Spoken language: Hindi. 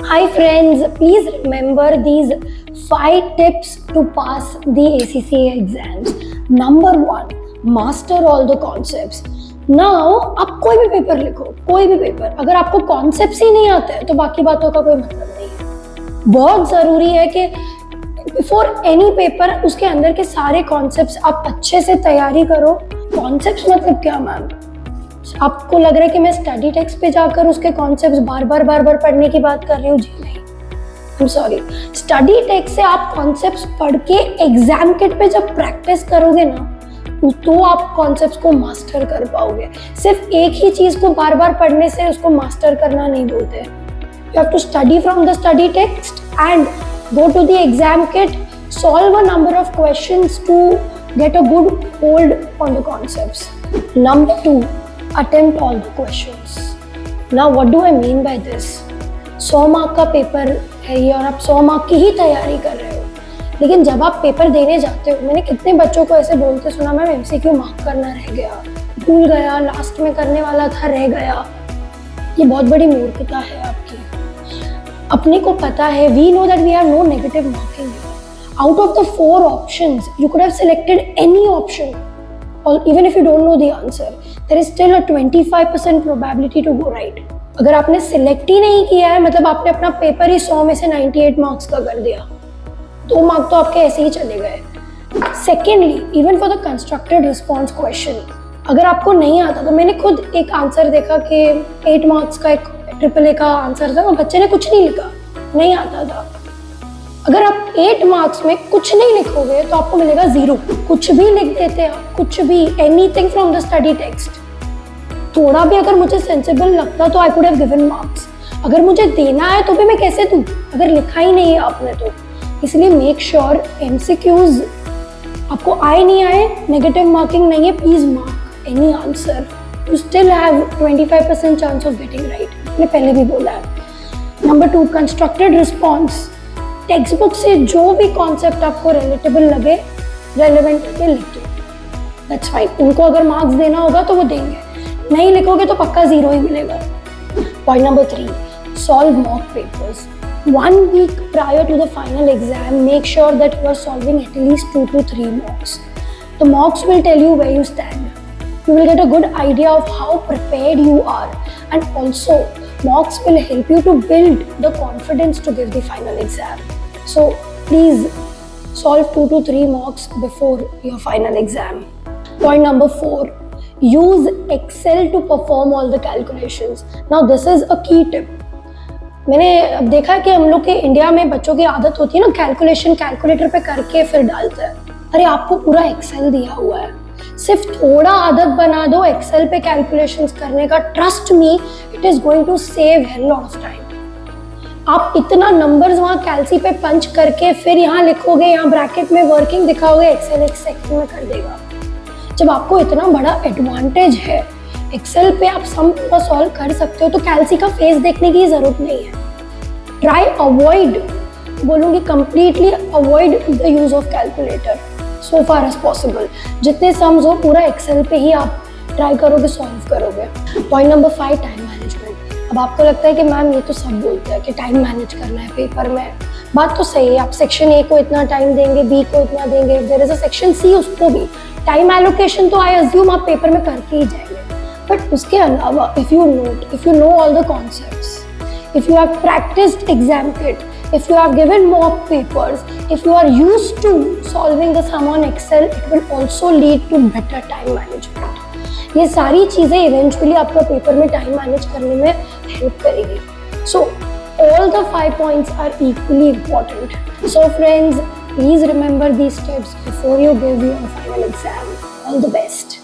Hi friends, please remember these 5 tips to pass the ACCA exams. Number 1, master all the concepts. Now, आप कोई भी पेपर लिखो, कोई भी पेपर, अगर आपको कॉन्सेप्ट्स ही नहीं आते हैं तो बाकी बातों का कोई मतलब नहीं है। बहुत ज़रूरी है कि बिफोर एनी पेपर उसके अंदर के सारे कॉन्सेप्ट्स आप अच्छे से तैयारी करो। कॉन्सेप्ट्स मतलब क्या मैम? आपको लग रहा है कि मैं स्टडी टेक्स्ट पे जाकर उसके कॉन्सेप्ट्स बार बार पढ़ने की बात कर रही हूँ? जी नहीं, I am sorry. Study text से आप कॉन्सेप्ट्स पढ़ के एग्जाम किट पे जब प्रैक्टिस करोगे ना तो आप कॉन्सेप्ट्स को मास्टर कर पाओगे। सिर्फ एक ही चीज को बार बार पढ़ने से उसको मास्टर करना नहीं बोलते। You have to study from the study text and go to the exam kit, solve a number of questions to get a good hold on the concepts. Number 2, attempt all the questions. Now what do I mean by this? 100 mark का पेपर है ये और आप 100 मार्क की ही तैयारी कर रहे हो, लेकिन जब आप पेपर देने जाते हो, मैंने कितने बच्चों को ऐसे बोलते सुना, मैम MCQ मार्क करना रह गया, भूल गया, लास्ट में करने वाला था, रह गया। ये बहुत बड़ी मूर्खता है आपकी। अपने को पता है, we know that we have no negative marking. Out of the 4 options, you could have selected any option, or even if you don't know the answer, there is still a 25% probability to go right. अगर आपने select ही नहीं किया है, मतलब आपने अपना पेपर ही 100 में से 98 मार्क्स का कर दिया, 2 मार्क तो आपके ऐसे ही चले गए। Secondly, even for the constructed response question, अगर आपको नहीं आता, तो मैंने खुद एक आंसर देखा कि 8 मार्क्स का एक AAA का आंसर था, वो बच्चे ने कुछ नहीं लिखा, नहीं आता था। अगर आप 8 मार्क्स में कुछ नहीं लिखोगे तो आपको मिलेगा 0। कुछ भी लिख देते आप, कुछ भी, anything from the study text. थोड़ा भी अगर मुझे सेंसिबल लगता तो I could have given marks. अगर मुझे देना है तो भी मैं कैसे दूं अगर लिखा ही नहीं है आपने तो। इसलिए मेक श्योर MCQs आपको आए नहीं आए, नेगेटिव मार्किंग नहीं है, please mark any answer. You still have 25% chance of getting right. मैंने पहले भी बोला है। Number 2, constructed response. Text book से जो भी कॉन्सेप्ट आपको रिलेटेबल लगे, रेलेवेंट लगे, लिख दो, दैट्स फाइन। उनको अगर मार्क्स देना होगा तो वो देंगे, नहीं लिखोगे तो पक्का 0 ही मिलेगा। Point number 3, solve mock papers. 1 week prior to the final exam, make sure that you are solving at least 2 to 3 mocks. The mocks will tell you where you stand. You will get a good idea of how prepared you are, and also mocks will help you to build the confidence to give the final exam. So please solve 2 to 3 mocks before your final exam. Point number 4, use Excel to perform all the calculations. Now this is a key tip. मैंने अब देखा कि हम लोग के इंडिया में बच्चों की आदत होती है ना, कैलकुलेशन कैलकुलेटर पे करके फिर डालते हैं। अरे आपको पूरा एक्सेल दिया हुआ है, सिर्फ थोड़ा आदत बना दो एक्सेल पे कैलकुलेशंस करने का। Trust me, it is going to save hell lot of time. आप इतना नंबर्स वहाँ कैलसी पे पंच करके फिर यहाँ लिखोगे, यहाँ ब्रैकेट में वर्किंग दिखाओगे, एक्सेल एक सेकंड में कर देगा। जब आपको इतना बड़ा एडवांटेज है, एक्सेल पे आप सम पूरा सॉल्व कर सकते हो, तो कैलसी का फेस देखने की जरूरत नहीं है। ट्राई अवॉइड, बोलूँगी completely avoid the use of calculator so far as possible. जितने सम्स हो पूरा एक्सेल पे ही आप ट्राई करोगे, सॉल्व करोगे। Point number 5, time management. अब आपको लगता है कि मैम ये तो सब बोलते हैं कि टाइम मैनेज करना है पेपर में, बात तो सही है। आप सेक्शन A को इतना टाइम देंगे, B को इतना देंगे, there is a section C, उसको भी टाइम एलोकेशन तो आई अज्यूम आप पेपर में करके ही जाएंगे। बट उसके अलावा if you know all the concepts, if you have practiced exam kit, if you have given mock papers, if you are used to solving the sum on Excel, it will also lead to better time management. ये सारी चीजें eventually आपका पेपर में टाइम मैनेज करने में हेल्प करेगी। So all the 5 points are equally important. So friends, please remember these steps before you give your final exam. All the best.